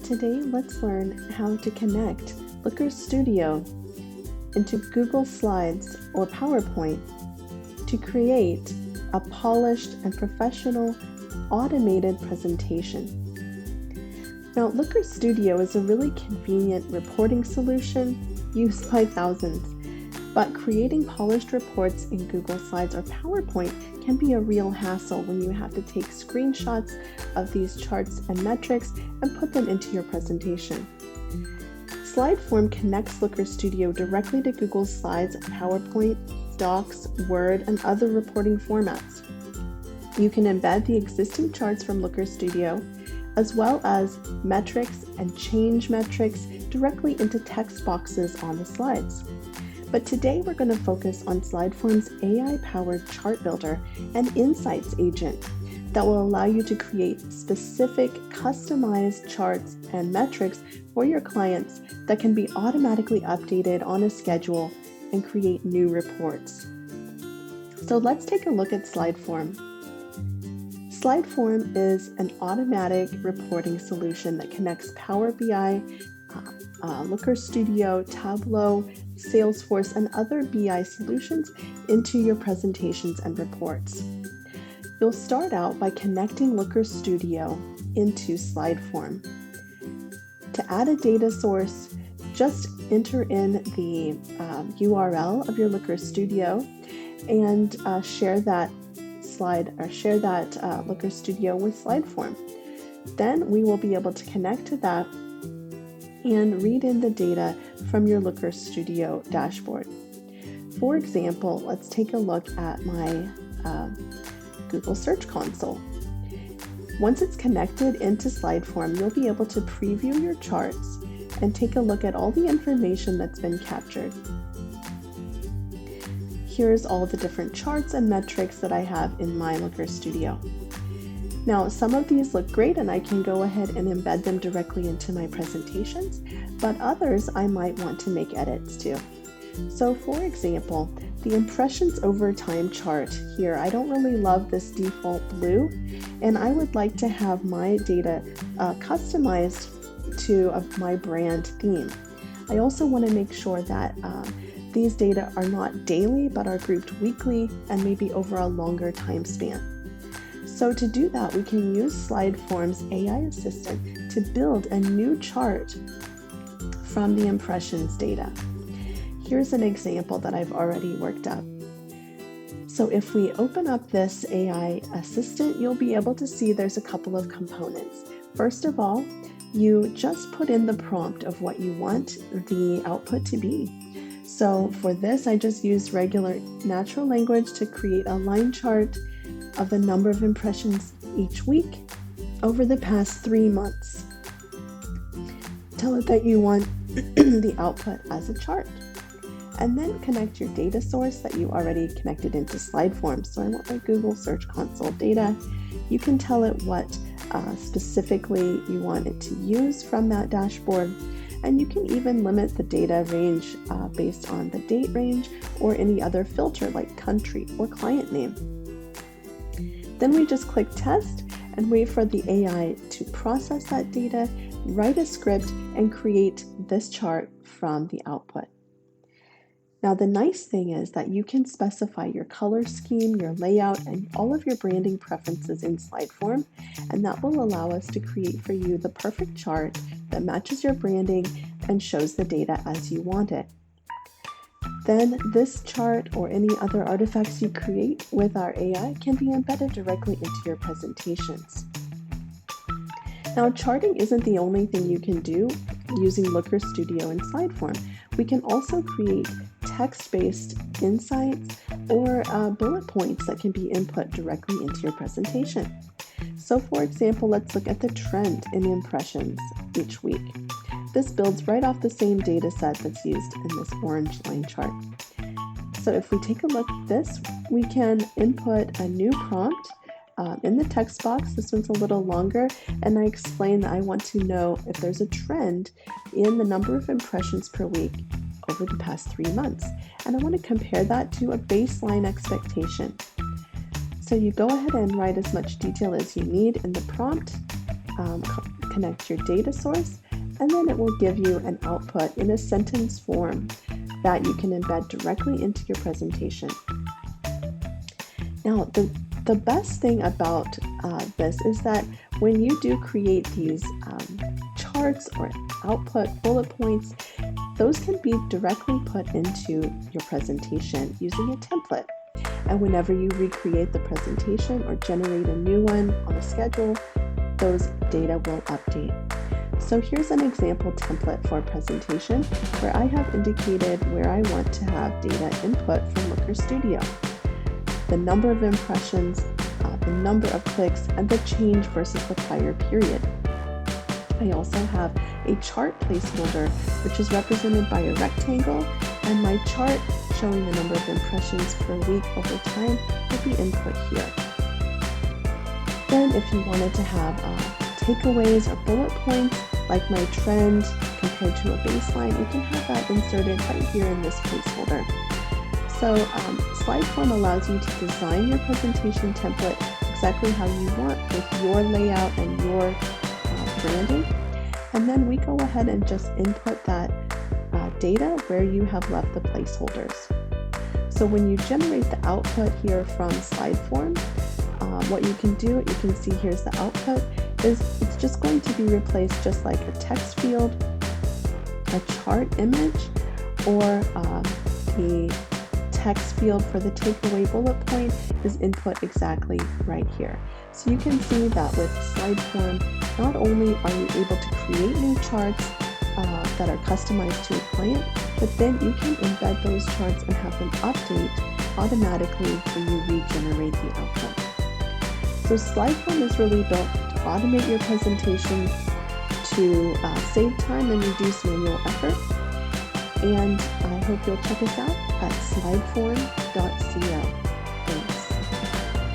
Today, let's learn how to connect Looker Studio into Google Slides or PowerPoint to create a polished and professional automated presentation. Now, Looker Studio is a really convenient reporting solution used by thousands, but creating polished reports in Google Slides or PowerPoint can be a real hassle when you have to take screenshots of these charts and metrics and put them into your presentation. SlideForm connects Looker Studio directly to Google Slides, PowerPoint, Docs, Word, and other reporting formats. You can embed the existing charts from Looker Studio, as well as metrics and change metrics directly into text boxes on the slides. But today we're going to focus on SlideForm's AI-powered chart builder and insights agent that will allow you to create specific customized charts and metrics for your clients that can be automatically updated on a schedule and create new reports. So let's take a look at SlideForm. SlideForm is an automatic reporting solution that connects Power BI, Looker Studio, Tableau, Salesforce, and other BI solutions into your presentations and reports. You'll start out by connecting Looker Studio into SlideForm. To add a data source, just enter in the URL of your Looker Studio and share that Looker Studio with SlideForm. Then we will be able to connect to that and read in the data from your Looker Studio dashboard. For example, let's take a look at my Google Search Console. Once it's connected into SlideForm, you'll be able to preview your charts and take a look at all the information that's been captured. Here's all the different charts and metrics that I have in my Looker Studio. Now, some of these look great and I can go ahead and embed them directly into my presentations, but others I might want to make edits to. So for example, the impressions over time chart here, I don't really love this default blue, and I would like to have my data customized to my brand theme. I also want to make sure that these data are not daily, but are grouped weekly and maybe over a longer time span. So to do that, we can use SlideForm's AI assistant to build a new chart from the impressions data. Here's an example that I've already worked up. So if we open up this AI assistant, you'll be able to see there's a couple of components. First of all, you just put in the prompt of what you want the output to be. So for this, I just used regular natural language to create a line chart of the number of impressions each week over the past 3 months. Tell it that you want the output as a chart, and then connect your data source that you already connected into SlideForm. So I want my Google Search Console data. You can tell it what specifically you want it to use from that dashboard, and you can even limit the data range based on the date range or any other filter like country or client name. Then we just click test and wait for the AI to process that data, write a script, and create this chart from the output. Now, the nice thing is that you can specify your color scheme, your layout, and all of your branding preferences in SlideForm, and that will allow us to create for you the perfect chart that matches your branding and shows the data as you want it. Then this chart or any other artifacts you create with our AI can be embedded directly into your presentations. Now, charting isn't the only thing you can do using Looker Studio and SlideForm. We can also create text-based insights or bullet points that can be input directly into your presentation. So for example, let's look at the trend in impressions each week. This builds right off the same data set that's used in this orange line chart. So if we take a look at this, we can input a new prompt in the text box. This one's a little longer, and I explain that I want to know if there's a trend in the number of impressions per week over the past 3 months. And I want to compare that to a baseline expectation. So you go ahead and write as much detail as you need in the prompt, disconnect your data source, and then it will give you an output in a sentence form that you can embed directly into your presentation. Now, the best thing about this is that when you do create these charts or output bullet points, those can be directly put into your presentation using a template. And whenever you recreate the presentation or generate a new one on a schedule, those data will update. So here's an example template for a presentation where I have indicated where I want to have data input from Looker Studio, the number of impressions, the number of clicks, and the change versus the prior period. I also have a chart placeholder, which is represented by a rectangle, and my chart showing the number of impressions per week over time will be input here. Then if you wanted to have takeaways or bullet points, like my trend compared to a baseline, you can have that inserted right here in this placeholder. So SlideForm allows you to design your presentation template exactly how you want with your layout and your branding. And then we go ahead and just input that data where you have left the placeholders. So when you generate the output here from SlideForm, what you can do, you can see here's the output, is it's just going to be replaced just like a text field, a chart image, or the text field for the takeaway bullet point is input exactly right here. So you can see that with SlideForm, not only are you able to create new charts that are customized to a client, but then you can embed those charts and have them update automatically when you regenerate the output. So SlideForm is really built to automate your presentations, to save time and reduce manual effort. And I hope you'll check us out at slideform.co.